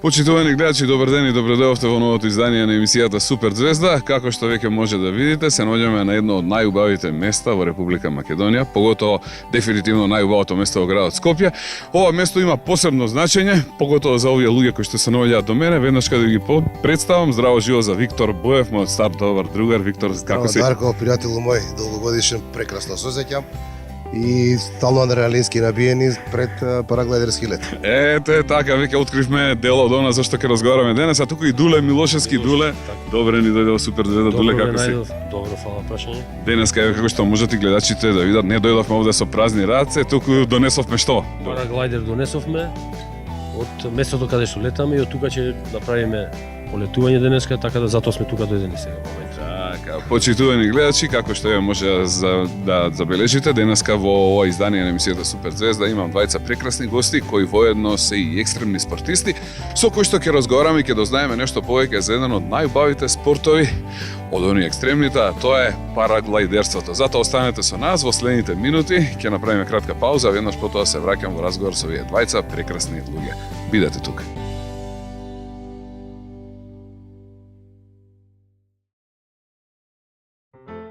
Почитувани гледачи, добар ден и добредојавте во новото издание на емисијата Супер Звезда. Како што веќе може да видите, се наоѓаме на едно од најубавите места во Република Македонија, поготово дефинитивно најубавото место во градот Скопје. Ова место има посебно значење, поготово за овие луѓе кои што се наоѓаат до мене. Веднаш кога ги представам, здраво живо за Виктор Боев, мојот стар добар другар. Виктор, како си? Дарко, пријателу мој, долгогодишен, прекрасно се сеќам. И стално адреналински набиени пред параглайдерски лет. Ете, така, веќе откривме дел од она зашто ќе разговараме денес, а туку и Дуле Милошевски. Дуле, добре ни дојде во Супер Звезда. Дуле, како си? Добро, фала прашање. Денеска е како што можат и гледачите да видат, не дојдовме овде со празни раце, туку донесовме што? Параглайдер донесовме од местото каде што летаме и од тука ќе направиме полетување денеска, така да затоа сме тука дојдени сега во моментот. Така, почитувани гледачи, како што може да забележите, денеска во ова издание на емисијата Супер Звезда имам двајца прекрасни гости кои воедно се и екстремни спортисти, со кои што ќе разговараме и ќе дознаеме нешто повеќе за еден од најубавите спортови од оние екстремните, а тоа е параглайдерството. Затоа останете со нас во следните минути, ќе направиме кратка пауза, а веднаш потоа се враќам во разговор со овие двајца прекрасни луѓе. Бидете тука.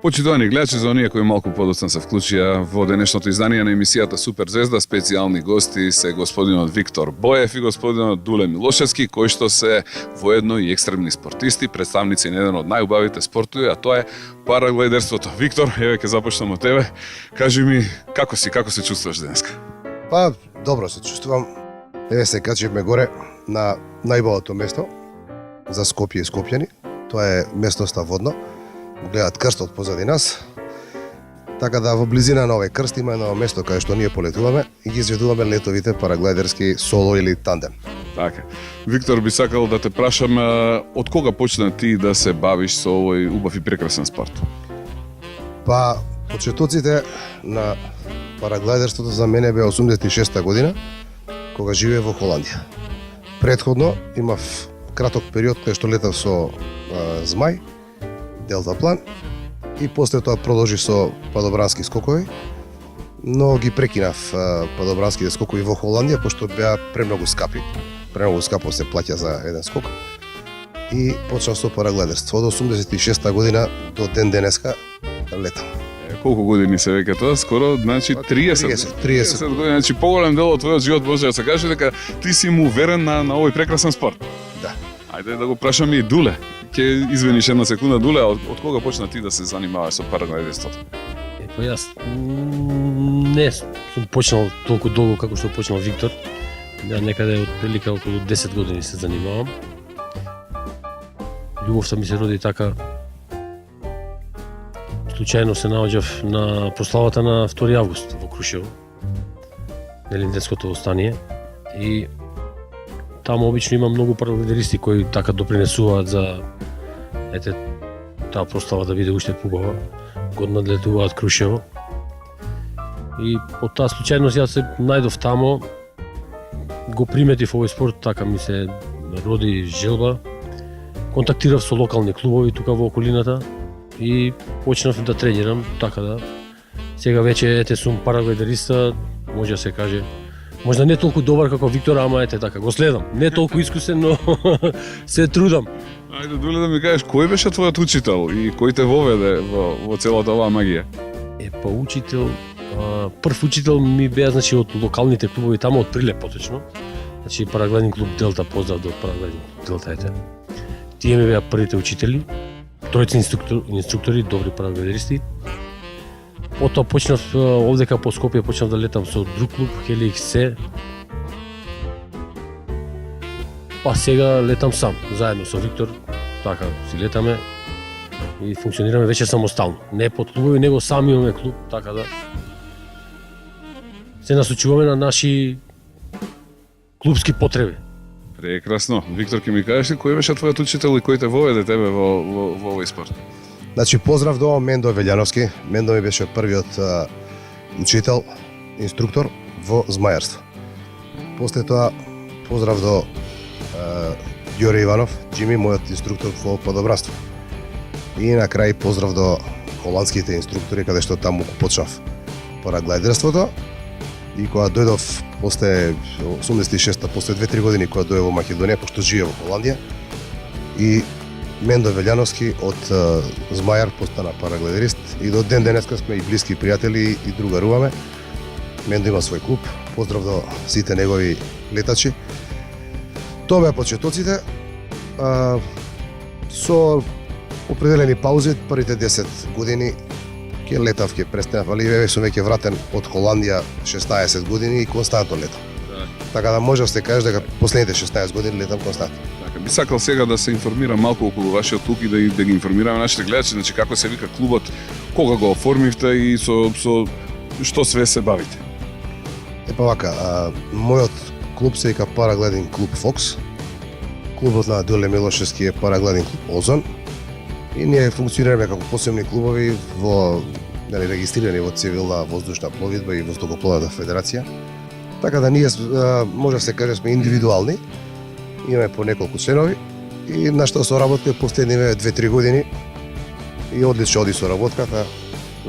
Почитувани гледачи, за оние кои малку подоцна се вклучија во денешното издание на емисијата Супер Звезда, специјални гости се господинот Виктор Боев и господинот Дуле Милошевски, кои што се воедно и екстремни спортисти, представници на еден од најубавите спортови, а тоа е параглайдерството. Виктор, еве ќе започнам од тебе. Кажи ми, како се чувствуваш денеска? Па, добро се чувствувам. Еве се качивме горе на најубавото место за Скопје и скопјани. Тоа е местноста водно. Гледат крстот позади нас. Така да во близина на овој крст има едно место каде што ние полетуваме и ги изведуваме летовите параглайдерски соло или тандем. Така. Виктор, би сакал да те прашам, од кога почна ти да се бавиш со овој убав и прекрасен спорт? Па, почетоците на параглайдерството за мене беа 86-та година, кога живеев во Холандија. Претходно имав краток период кај што летав со змај, делтаплан, и после тоа продолжи со падобрански скокови, но ги прекинав падобранските скокови во Холандија, пошто беа премногу скапи. Премногу скапо се плаќа за еден скок. И почнав со параглайдерство. Од 86-та година до ден денеска летам. Колку години се веќе тоа? Скоро, значи 30 години. Значи поголем дел од твојот живот може да се каже дека ти си му уверен на овој прекрасен спорт. Да. Ајде да го прашам и Дуле. Ќе извиниш една секунда, Дуле, од кога почна ти да се занимаваш со параглайдерството? Па јас не сум почнал толку долго како што почнал Виктор. Ја некаде од прилика околу 10 години се занимавам. Љубовта ми се роди така. Случајно се наоѓав на прославата на 2 август во Крушево, Велинденското остание, и таму обично има многу параглайдеристи кои така допринесуваат за таа прослава да биде уште поубава. Го надлетуваат Крушево. И од таа случајност јас се најдов тамо, го приметив овој спорт, така ми се роди желба. Контактирав со локални клубови тука во околината и почнав да тренирам, така да сега веќе сум параглайдериста, може да се каже. Можда не толку добар како Виктор, ама така, го следам. Не толку искусен, но се трудам. Ајде, Дуле, да ми кажеш, кој беше твојот учител и кој те воведе во целата оваа магија? Па учител, прв учител ми беа, значи, од локалните клубови тамо, од Прилеп поточно. Значи, параглайдинг клуб Делта, поздрав до параглайдинг клуб Делта, Тие ми беа првите учители, тројца инструктори, добри параглайдеристи. Потоа почнав овдека по Скопје, почнав да летам со друг клуб, HLXC. Па сега летам сам, заедно со Виктор, така си летаме и функционираме веќе самостално. Не под клубови, него сами имаме клуб, така да се насочуваме на наши клубски потреби. Прекрасно. Виктор, ќе ми кажеш ли кој беше твојот учител и кој те воведе тебе во овој спорт? Значи, поздрав до Мендо Велјановски. Мендо ми беше првиот учител, инструктор во змајарство. После тоа, поздрав до Ѓоре Иванов, Джими, мојот инструктор во падобранство. И на крај поздрав до холандските инструктори, каде што таму почнав параглайдерството. И кога дојдов после 86-та, после 2-3 години кога дое во Македонија, пошто живее во Холандија. И Мендо Велјановски од Змајар постана парагледерист и до ден денеска сме и блиски пријатели и другаруваме. Мендо има свој клуб. Поздрав до сите негови летачи. Тоа беа почетоците. Со определени паузи, првите 10 години ќе летав, ќе престанав, али еве сум веќе вратен од Холандија 16 години и константно летам. Да. Така да може да се каже дека последните 16 години летам константно. Така, би сакал сега да се информирам малку околу вашиот клуб и да ги информираме нашите гледачи, значи како се вика клубот, кога го оформивте и со што све се бавите. Епа вака, мојот клуб се вика Параглединг клуб Фокс. Клубот на Дуле Милошевски е Параглединг клуб Озон. И ние функционираме како посебни клубови регистрирани во цивилна воздушна пловидба и воздухопловната федерација. Така да ние може да се каже сме индивидуални. Имаме по неколку членови и нашата соработка последниве 2-3 години и одлично оди соработката.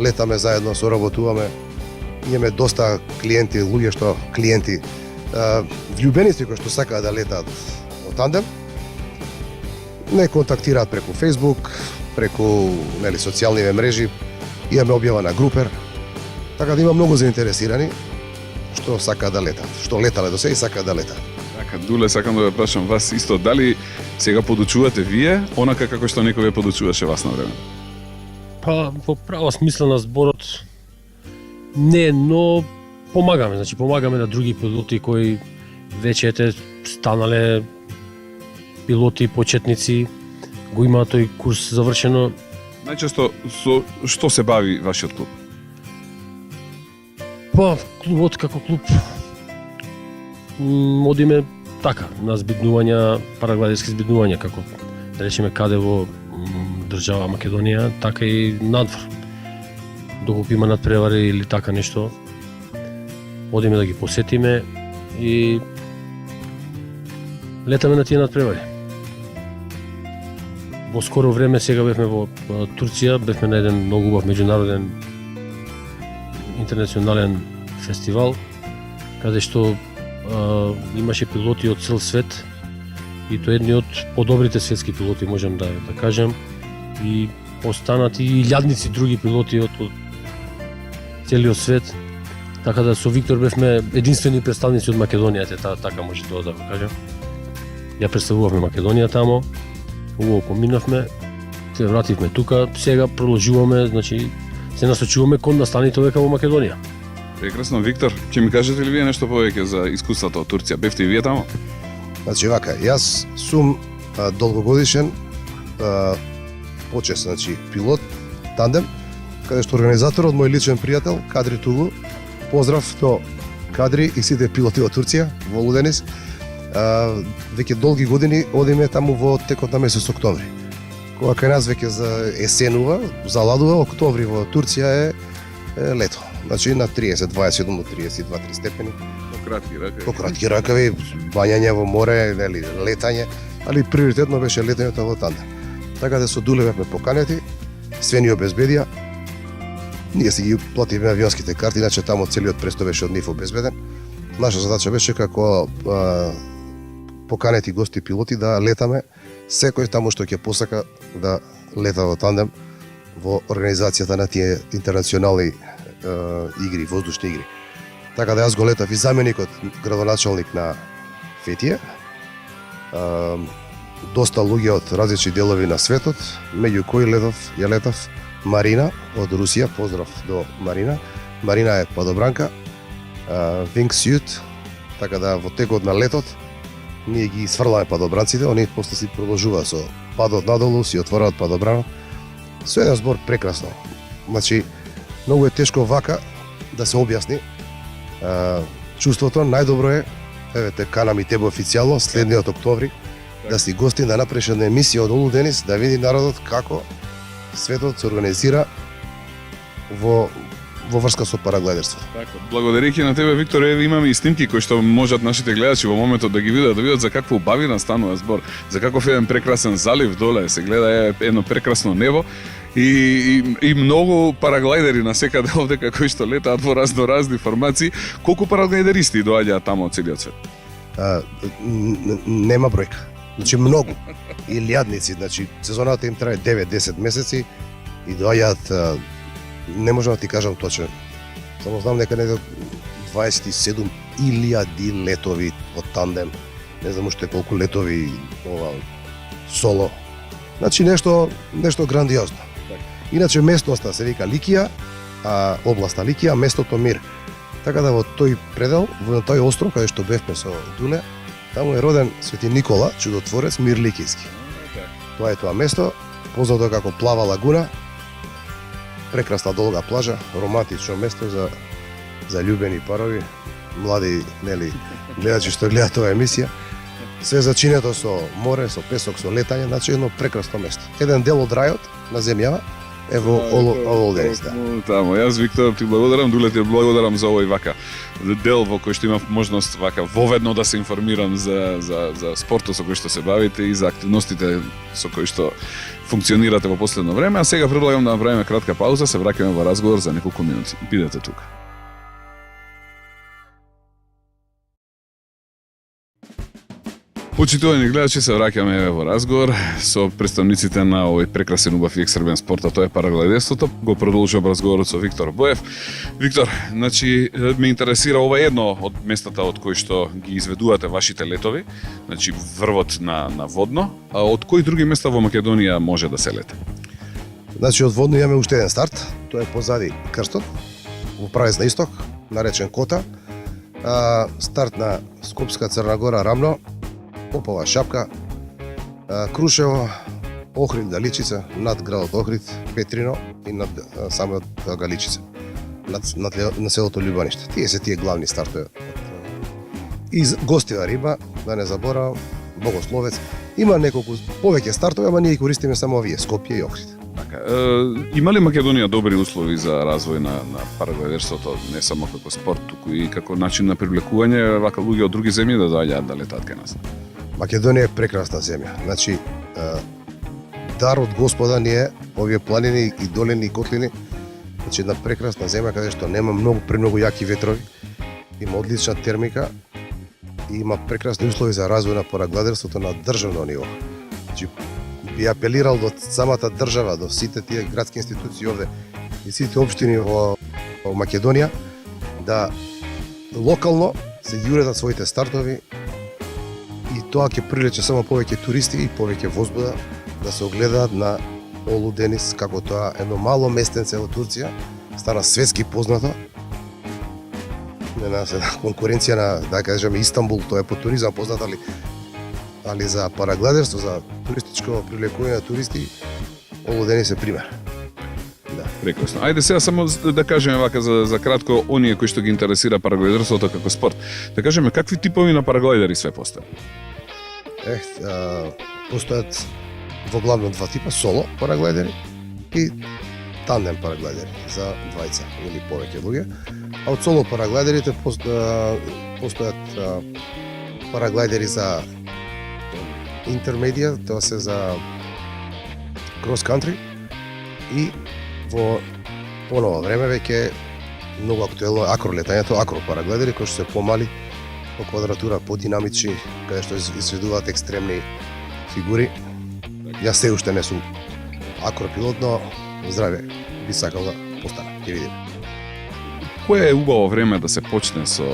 Летаме заедно, соработуваме. Имаме доста клиенти, луѓе што клиенти влюбеници кои што сакаат да летаат во тандем. Не контактираат преку Facebook, преку социјалните мрежи. Имаме објава на Групер. Така да има многу заинтересирани што сакаат да летаат, што летале до сега и сакаат да летаат. Така, Дуле, сакам да ве прашам вас исто, дали сега подучувате вие, онака како што некој ве подучуваше вас на време? Па, во права смисла на зборот, не, но помагаме, значи помагаме на други пилоти кои веќе станале пилоти, почетници, го имаат тој курс завршено. Најчесто со што се бави вашиот клуб? Па, клубот како клуб одиме така, на збиднувања, парагледерски збиднувања, како да речеме каде во држава Македонија, така и надвор. Доколку има надпревари или така нешто, одиме да ги посетиме и летаме на тие надпревари. Во скоро време сега бевме во Турција, бевме на еден многу убав меѓународен интернационален фестивал, каде што имаше пилоти од цел свет и тоа едни од подобрите светски пилоти, можам да кажам, и останати и илјадници други пилоти од целиот свет. Така да со Виктор бевме единствени представници од Македонија, така може тоа да го кажам. Ја представувавме Македонија тамо, убаво поминавме, се вративме тука, сега продолжуваме, значи се насочуваме кон настаните века во Македонија. Прекрасно, Виктор, ќе ми кажете ли вие нешто повеќе за искуството од Турција? Бевте и вие тамо? Значи вака, јас сум долгогодишен почес, значи пилот, тандем, каде што организаторот, мој личен пријател, Кадри Тугу, поздрав до Кадри и сите пилоти од Турција, во Луденис, веќе долги години одиме таму во текот на месец октомври. Кога кај нас веќе за есенува, заладува, октомври во Турција е лето. Значи на 30, 27 до 32-3 степени. По кратки ракави, бањање во море, летање, али приоритетно беше летањето во тандем. Така да со Дуле бевме поканети, све ни обезбедија. Ние си ги плативме авионските карти, иначе таму целиот престој беше од нив обезбеден. Наша задача беше како поканети гости пилоти да летаме секој таму што ќе посака да лета во тандем во организацијата на тие интернационални игри, воздушни игри. Така да јас го летав и заменикот градоначалник на Фетија. Доста луѓе од различни делови на светот, меѓу кои ја летав Марина од Русија, поздрав до Марина. Марина е падобранка, wingsuit, така да во текот на летот ние ги сврламе падобранците, они после си продолжуваат со падот надолу, си отвораат падобранот. Со еден збор прекрасно. Значи, многу е тешко вака да се објасни. Чувството најдобро е, еве те канам и тебе официјално, следниот октомври, да си гостин, да направиш една емисија од Олу Денис, да види народот како светот се организира во во врска со параглайдерството. Така, благодарејќи на тебе, Виктор, еве имаме и снимки кои што можат нашите гледачи во моментот да ги видат за каква убавина станува збор, за каков еден прекрасен залив доле, се гледа едно прекрасно небо и многу параглайдери насекаде овдека кои што летаат во разни формации. Колку параглайдеристи доаѓаат таму од целиот свет? Нема бројка. Значи многу. И лјадници, значи сезоната им трае 9-10 месеци и доаѓаат, не можам да ти кажам точно. Само знам дека некаде 27.000 летови од тандем. Не знам уште колку летови соло. Значи нешто грандиозно. Иначе местноста се вика Ликија, а областа Ликија, местото Мир. Така да во тој предел, во тој остров каде што бевме со Дуле, таму е роден Свети Никола, чудотворец Мир Ликијски. Тоа е тоа место, познато како Плава лагуна, прекрасна долга плажа, романтично место за љубени парови, млади, нели, гледачи што гледаат оваа емисија. Се зачинето со море, со песок, со летање, значи едно прекрасно место. Еден дел од рајот на земјава е во Олденис. Тамо, јас Виктор ти благодарам, Дуле ти благодарам за овој вака дел во кој што имав можност вака воведно да се информирам за спортот со кој што се бавите и за активностите со кои што функционирате во последно време, а сега предлагам да направиме кратка пауза, се враќаме во разговор за неколку минути. Бидете тука. Почитувани гледачи, се враќаме во разговор со представниците на овој прекрасен, убав и екстребен спорт, а тоа е параглайдерството. Го продолжувам разговорот со Виктор Боев. Виктор, значи ме интересира ова едно од местата од кои што ги изведувате вашите летови, значи врвот на водно, а од кои други места во Македонија може да се лете? Значи од водно имаме уште еден старт, тоа е позади крстот, во правец на исток, наречен Кота. Старт на Скопска, Црна Гора, Рамно, Попова, Шапка, Крушево, Охрид, Галичица, над градот Охрид, Петрино и над самиот Галичица, над селото Љубаниште. Тие се тие главни стартови. И Гостива Риба, да не заборавам, Богословец. Има неколку повеќе стартови, ама ние користиме само овие, Скопје и Охрид. Така, има ли Македонија добри услови за развој на параглайдерството, не само како спорт, туку и како начин на привлекување вака луѓе од други земји да доаѓаат да летаат кај нас? Македонија е прекрасна земја. Значи, дар од Господа ни е овие планини и долини и котлини. Значи, една прекрасна земја каде што нема премногу јаки ветрови, има одлична термика и има прекрасни услови за развој на параглайдерството на државно ниво. Значи, би апелирал до самата држава, до сите тие градски институции овде и сите општини во Македонија да локално се ги уредат своите стартови и тоа ќе привлече само повеќе туристи и повеќе возбуда да се огледаат на Олуденис, како тоа едно мало местенце во Турција, стана светски познато. На конкуренција на, да кажеме, Истанбул, тоа е по туризам познат, али за параглайдерство, за туристичко привлекување на туристи, Олуденис е пример. Да. Прекрасно. Ајде сега само да кажеме вака за кратко оние кои што ги интересира параглайдерството како спорт. Да кажеме какви типови на параглайдери све постојат? Постојат во главно два типа, соло параглайдери и тандем параглайдери за двајца или повеќе луѓе. А од соло параглайдерите постојат параглайдери за интермедија, тоа се за крос кантри и во понова време веќе многу актуелно акролетањето, акропараглайдери кои што се помали, по квадратура, подинамични, каде што изведуваат екстремни фигури. Јас се уште не сум акропилот, но здраве, би сакал да постанам, ќе видиме. Кое е убаво време да се почне со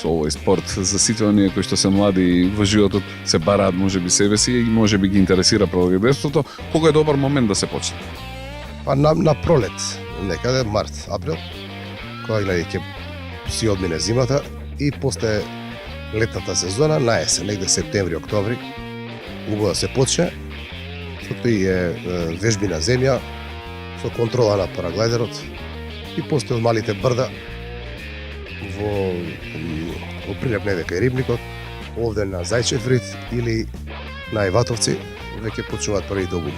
овој спорт за сите оние кои што се млади во животот, се бараат можеби себе си и можеби ги интересира параглайдерството, кога е добар момент да се почне? Па на пролет, некаде март, април, кога ќе си одмине зимата и после летната сезона, на есен, негде септември, октомври, убаво да се почне, што и е вежби на земја, со контрола на параглайдерот и после од малите брда во прилеп негде кај Рибникот, овде на Зајчев или на Иватовци, веќе почнуваат првите обуви.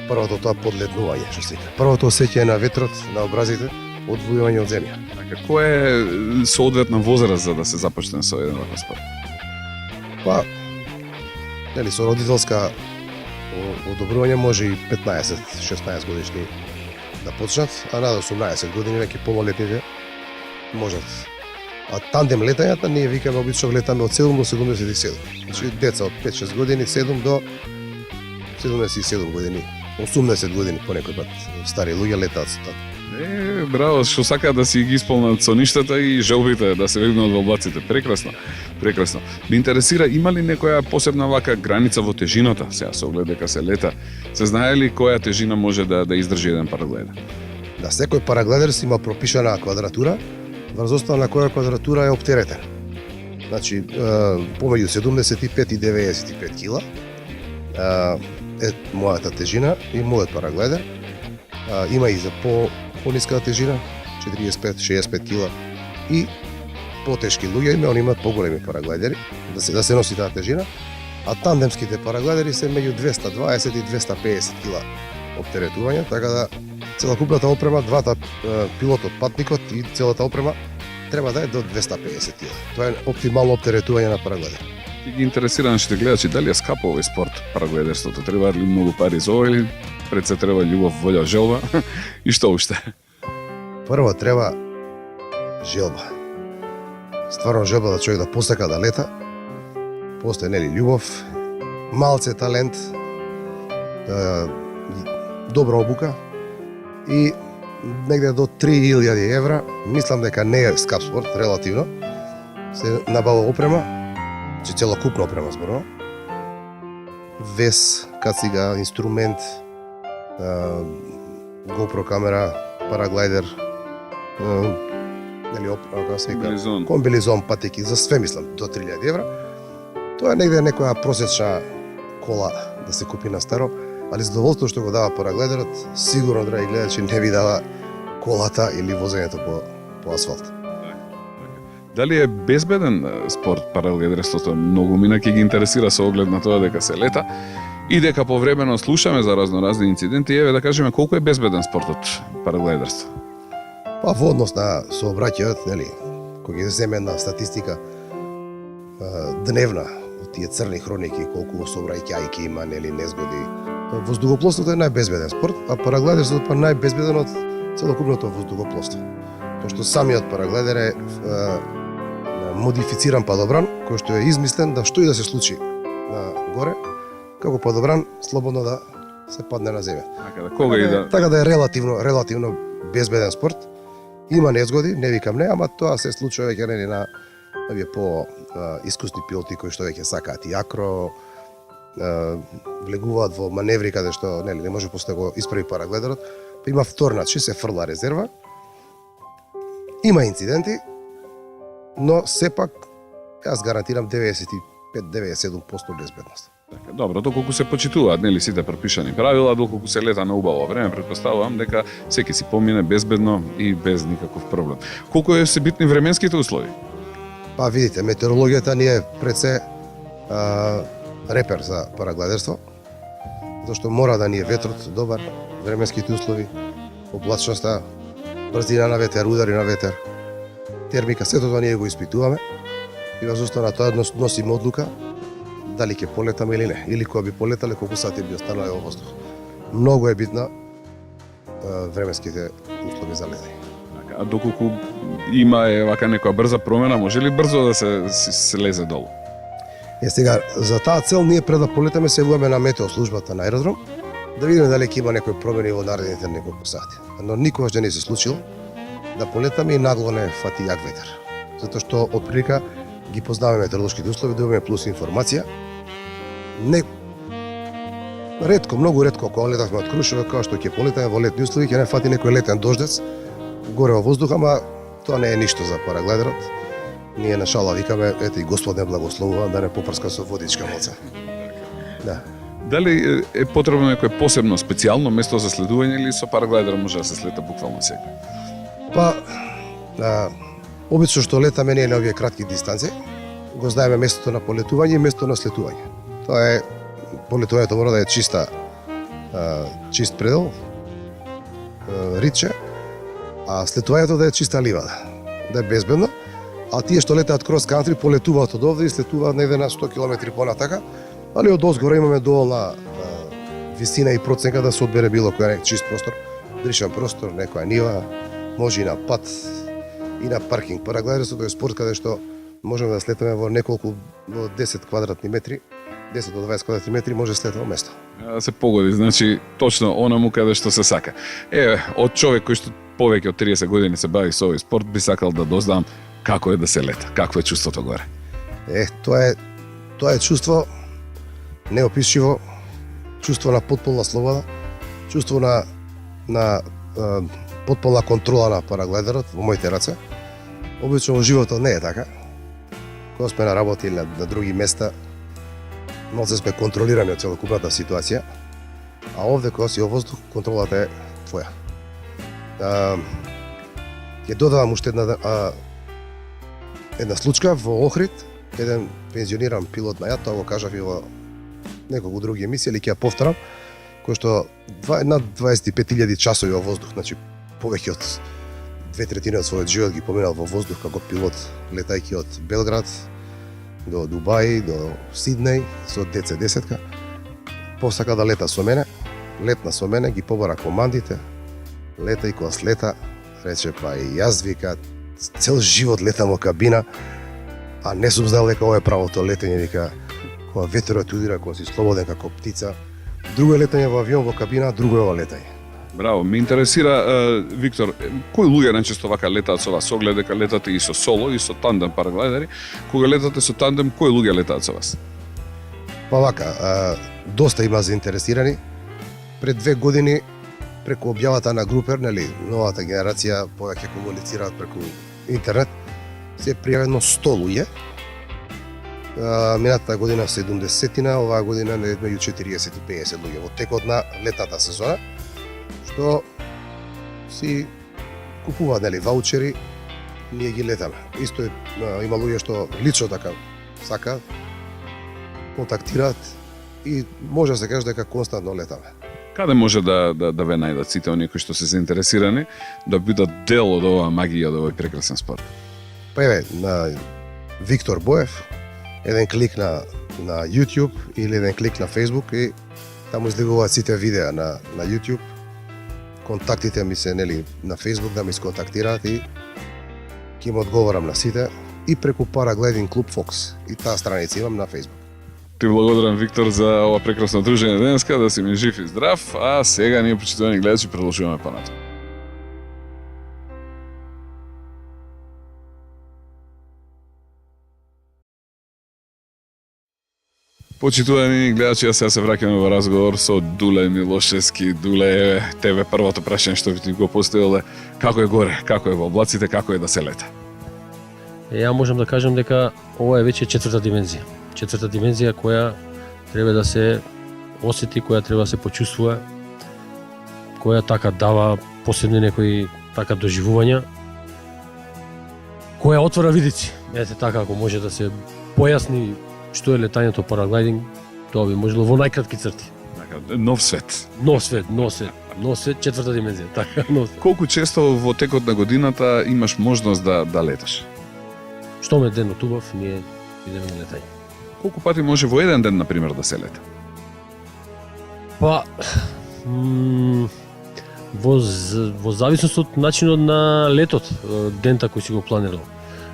Првото тоа подледнување, што се вика. Првото осеќање на ветрот, на образите, одвојување од земја. Така, која е соодветна возраст за да се започне со еден ваков спорт? Па, нели, со родителска одобрување може и 15-16 годишни да почнат, а над 18 години веќе пололетните можат. А тандем летањата ние викаме обично летаме од 7 до 77. Значи деца од 5-6 години, 7 до 77 години, 80 години понекој пат стари луѓе летаат со тоа. Браво, што сакаат да си ги исполнат соништата и желбите да се вегнат во облаците. Прекрасно, прекрасно. Ме интересира, има ли некоја посебна вака граница во тежината? Сега се огледа дека се лета. Се знае ли која тежина може да издржи еден параглайдер? Да, секој параглайдер си има пропишана квадратура, врз основа на која квадратура е оптеретен. Значи, помеѓу 75 и 95 кила е мојата тежина и мојот параглайдер. Има и за пониска тежина, 45-65 кила, и потешки луѓе има, они имаат поголеми параглайдери, да се носи таа тежина, а тандемските параглайдери се меѓу 220 и 250 кила оптеретување, така да целокупната опрема, двата пилотот, патникот и целата опрема треба да е до 250 кила. Тоа е оптимално оптеретување на параглайдер. Ти ги интересира нашите гледачи дали е скапо овој спорт параглайдерството? Треба ли многу пари за ова или пред се треба љубов, волја, желба и што уште? Прво треба желба. Стварно желба да човек да посака да лета. После нели љубов, малце талент, добра обука и негде до 3000 евра, мислам дека не е скап спорт, релативно. Се набава опрема, че целокупна опрема зборно. Вес, кацига, инструмент, GoPro камера, параглайдер, нели како се вика, комбилизон, патеки, за све мислам до 3000 евра. Тоа е негде некоја просечна кола да се купи на старо, али задоволство што го дава параглайдерот, сигурно драги гледачи не ви дава колата или возењето по асфалт. Дали е безбеден спорт параглайдерството? Многу мина ќе ги интересира со оглед на тоа дека се лета и дека повремено слушаме за разноразни инциденти. Еве да кажеме колку е безбеден спортот параглайдерство? Па во однос на сообраќајот, нели, кога ги земе една статистика дневна од тие црни хроники, колку сообраќајки има, нели, незгоди. Воздухопловството е најбезбеден спорт, а параглайдерството па најбезбеден од целокупното воздухопловство. Тоа што самиот параглайдер е модифициран падобран, кој што е измислен да што и да се случи на горе, како падобран слободно да се падне на земја. Така да е релативно безбеден спорт. Има незгоди, не викам не, ама тоа се случува веќе нели на овие по искусни пилоти кои што веќе сакаат и акро, влегуваат во маневри каде што нели не може после да го исправи параглайдерот, па има втор начин, се фрла резерва. Има инциденти, но сепак јас гарантирам 95-97% безбедност. Така, добро, доколку се почитуваат нели сите пропишани правила, доколку се лета на убаво време, претпоставувам дека секи си помине безбедно и без никаков проблем. Колку се битни временските услови? Па видите, метеорологијата ни е пред се репер за параглайдерство, зашто мора да ни е ветрот добар, временските услови, облачноста, брзина на ветер, удари на ветер, термика, сето тоа ние го испитуваме и врз основа на тоа носиме одлука дали ќе полетаме или не, или кога би полетале, колку сати би останале во воздух. Многу е битна временските услови за летање. А доколку има вака некоја брза промена, може ли брзо да се лезе долу? Сега, за таа цел ние пред да полетаме се јавуваме на метеослужбата на аеродром, да видиме дали ќе има некои промени во наредните неколку сати. Но никогаш не ни се случило да полетаме и нагло не фати јак ветер. Затоа што од прилика ги познаваме метеоролошките услови, добиваме плюс информација. Не ретко, многу ретко кога летавме од Крушево, кога што ќе полетаме во летни услови, ќе не фати некој летен дождец горе во воздуха, ама тоа не е ништо за параглайдерот. Ние на шала викаме, ете и Господ не благословува да не попрска со водичка моца. Да. Дали е потребно некое посебно, специјално место за следување или со параглайдер може да се слета буквално секој? Па, обично што летаме ние на овие кратки дистанции, го знаеме местото на полетување и местото на слетување. Тоа е, полетувањето мора да е чист предел, ритче, А слетувањето да е чиста ливада, да е безбедно, а тие што летаат крос кантри полетуваат од овде и слетуваат негде на 100 км понатака, али од озгора имаме доволна висина и проценка да се одбере било кој нек чист простор, дришан простор, некоја нива, може и на пат, и на паркинг. Параглайдерството е спорт каде што можеме да слетаме во неколку, во 10 квадратни метри, 10 до 20 квадратни метри може да слета во место. Да се погоди, значи точно онаму каде што се сака. Од човек кој што повеќе од 30 години се бави со овој спорт, би сакал да дознам како е да се лета, какво е чувството горе. Тоа е чувство неопишиво, чувство на потполна слобода, чувство на потполна контрола на параглайдерот во моите раце. Обично во животот не е така. Кога сме на работа или на други места, малце сме контролирани од целокупната ситуација, а овде кога си во воздух, контролата е твоја. Ќе додавам уште една случка во Охрид, еден пензиониран пилот на јат, тоа го кажав и во неколку други емисии, или ќе ја повторам, кој што над 25.000 часови во воздух, значи повеќе од 2/3 од својот живот ги поминал во воздух како пилот, летајќи од Белград до Дубај, до Сиднеј со DC-10, посака да лета со мене, летна со мене, ги побара командите, лета и кога слета, рече па и јас вика, цел живот летам во кабина, а не сум знал дека ова е правото летење, вика, кога ветерот удира, кога си слободен како птица. Друго е летање во авион во кабина, друго е ова летање. Браво, ме интересира, Виктор, кои луѓе најчесто вака летаат со вас? Со оглед дека летате и со соло и со тандем параглайдери. Кога летате со тандем, кои луѓе летаат со вас? Па вака, доста има заинтересирани. Пред 2 години преку објавата на Групер, нели, новата генерација повеќе комуницираат преку интернет, се пријавено 100 луѓе. Минатата година 70-тина, оваа година меѓу 40 и 50 луѓе во текот на летната сезона, што си купуваат, нели, ваучери, ние ги летаме. Исто има луѓе што лично така сакаат, контактираат и може да се каже дека константно летаме. Каде може да ве најдат сите оние кои што се заинтересирани да бидат дел од оваа магија, од овој прекрасен спорт? Па еве, на Виктор Боев, еден клик на YouTube или еден клик на Facebook и таму излегуваат сите видеа на YouTube. Контактите ми се, нели, на Facebook да ми сконтактираат и ќе им одговорам на сите и преку Paragliding Club Fox и таа страница имам на Facebook. Ти благодарам, Виктор, за ова прекрасно дружење денеска, да си ми жив и здрав, а сега ние, почитувани гледачи, продолжуваме понатаму. Почитувани гледачи, јас сега се враќаме во разговор со Дуле Милошевски. Дуле, тебе првото прашање што би ти го поставиле, како е горе, како е во облаците, како е да се лета? Ја можам да кажам дека ова е веќе четврта димензија. Четврта димензија која треба да се осети, која треба да се почувствува, која така дава посебни некои така доживувања, која отвора видици. Ете така, ако може да се појасни што е летањето параглайдинг, тоа би можело во најкратки црти. Така, нов свет. Нов свет, четврта димензија, така, нов свет. Колку често во текот на годината имаш можност да леташ? Што ме денот убав, ние идеме на летање. Колку пати може во еден ден, например, да се лета? Па, во зависност од начинот на летот, дента кој си го планирал.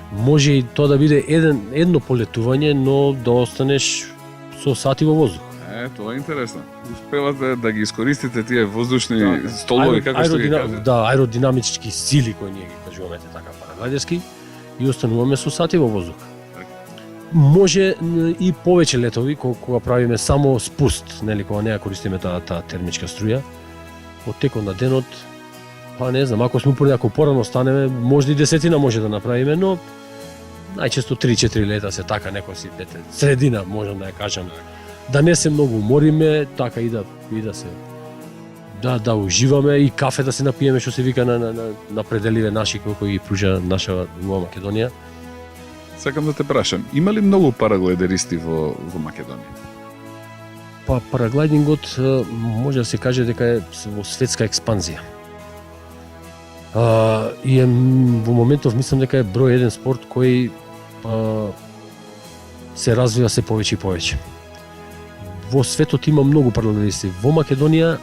Може и тоа да биде едно полетување, но да останеш со сати во воздух. Тоа е интересно. Успевате да ги искористите тие воздушни столови, како што ги кажете? Да, аеродинамички сили кои ние ги кажуваме така параглайдерски и остануваме со сати во воздух. Може и повеќе летови кога правиме само спуст, нели, кога не ја користиме таа термичка струја. Од текот на денот, па не знам, ако сме упорни, ако порано станеме, може и 10 може да направиме, но најчесто 3-4 лета се така некој си средина, можам да ја кажам. Да не се многу умориме, така и да се да уживаме и кафе да се напиеме, што се вика на пределиве наши кои ги пружа наша нова Македонија. Сакам да те прашам, има ли многу параглайдеристи во Македонија? Па параглайдингот може да се каже дека е во светска експанзија. И во моментов мислам дека е број еден спорт кој се развива се повеќе и повеќе. Во светот има многу парагледеристи. Во Македонија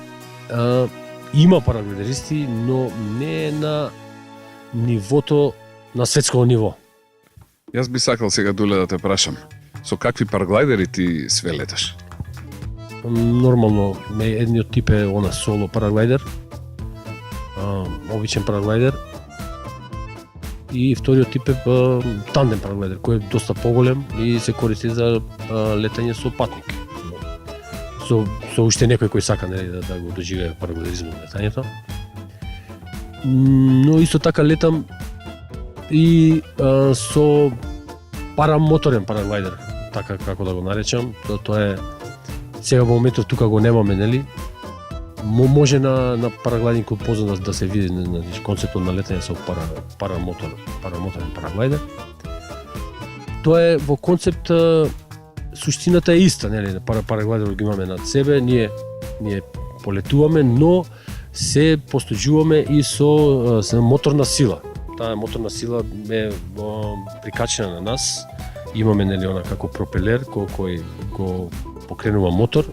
има парагледеристи, но не е на нивото, на светско ниво. Јас би сакал сега, Дуле, да те прашам. Со какви параглайдери ти све леташ? Нормално, едниот тип е она соло параглайдер, обичен параглайдер. И вториот тип е тандем параглайдер, кој е доста поголем и се користи за летање со патник. Со уште некој кој сака да го доживее параглайдеризмот летањето. Но исто така летам и со парамоторен параглайдер, така како да го наречам. Тоа е сега во моментов тука го немаме, нели? Може на параглайдинг позна да се види концептот на летање со парамоторен параглайдер. Тоа е во концепт, суштината е иста, нели? Параглайдерот го имаме над себе, ние полетуваме, но се постуџуваме и со моторна сила. Таа моторна сила е прикачена на нас. Имаме, нели, она како пропелер кој го покренува мотор,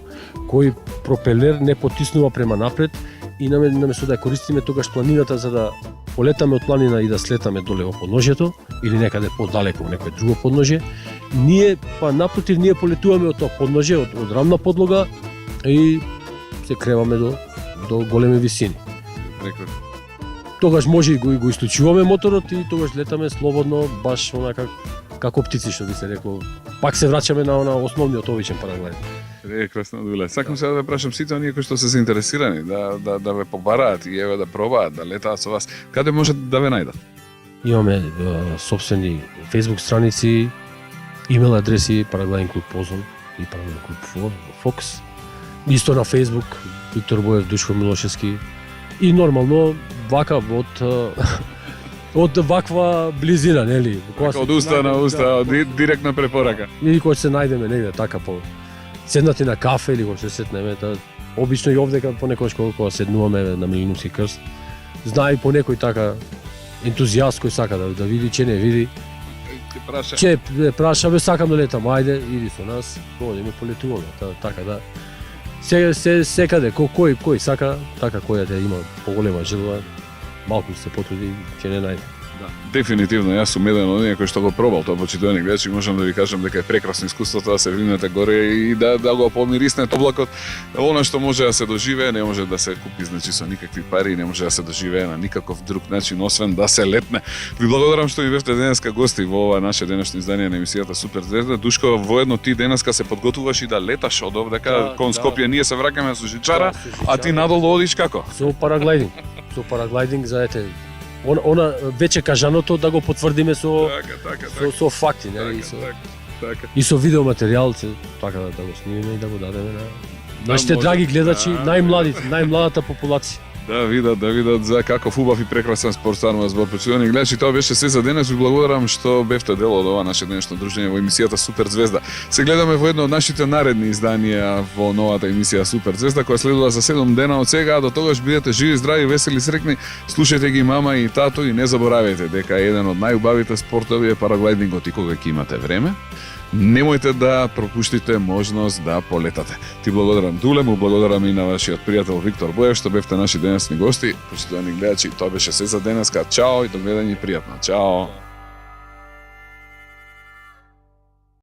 кој пропелер не потиснува према напред и наместо да ја користиме тогаш планината за да полетаме од планина и да слетаме доле во подножјето или некаде подалеку некој друго подножје, ние напротив полетуваме од тоа подножје, од рамна подлога и се креваме до големи висини. Тогаш може и го исклучуваме моторот и тогаш летаме слободно, баш онака како птици, што би се рекло. Пак се враќаме на основниот обичен параглайдер. Прекрасно, Дуле. Сакам сега да ве прашам сите оние кои што се заинтересирани да ве побараат и еве да пробаат да летаат со вас. Каде можат да ве најдат? Имаме сопствени Facebook страници, имейл адреси Параглайдинг клуб Позон и Параглайдинг клуб Фокс. Исто на Facebook Виктор Боев, Душко Милошевски. И нормално вака од ваква близина, нели? Од уста на уста, директна препорака. Или кога се најдеме негде така седнати на кафе или кога се сетнеме, обично и овдека понекогаш кога седнуваме на Милиновски крст, знае по некој така ентузијаст кој сака да види, че не види. Че праша, бе, сакам да летам, ајде, иди со нас, одиме полетуваме, така да. Секаде, кој сака, така кој да има поголема желба, малку се потруди, ќе не најде. Да, дефинитивно, јас сум еден од оние кој што го пробал тоа, почитувани гледачи, можам да ви кажам дека е прекрасно искуството да се вринете горе и да го помириснете облакот. Она што може да се доживее, не може да се купи, значи, со никакви пари, не може да се доживее на никаков друг начин, освен да се летне. Ви благодарам што ми бевте денеска гости во ова наше денешно издание на емисијата Супер звезда. Душко, воедно ти денеска се подготуваш и да леташ од овдека кон Скопје, ние се враќаме со жичара, а ти надолу одиш како? Со параглайдинг, заете. Она веќе кажаното да го потврдиме со факти, нели? Така. И со видеоматеријал, така да го снимиме и да го дадеме на нашите драги гледачи, најмладата популација. Да видат за каков убав и прекрасен спорт станува збор. Почитувани гледачи, тоа беше се за денес. Ви благодарам што бевте дел од ова наше денешно дружење во емисијата Супер звезда. Се гледаме во едно од нашите наредни изданија во новата емисија Супер звезда, која следува за 7 дена од сега, а до тогаш бидете живи, здрави, весели, среќни. Слушајте ги мама и тато и не заборавајте дека еден од најубавите спортови е параглайдингот и кога ќе имате време, немојте да пропуштите можност да полетате. Ти благодарам, Дуле, му благодарам и на вашиот пријател Виктор Боев што бевте наши денесни гости. Почитувани гледачи, тоа беше се за денеска. Чао и до гледање пријатно. Чао.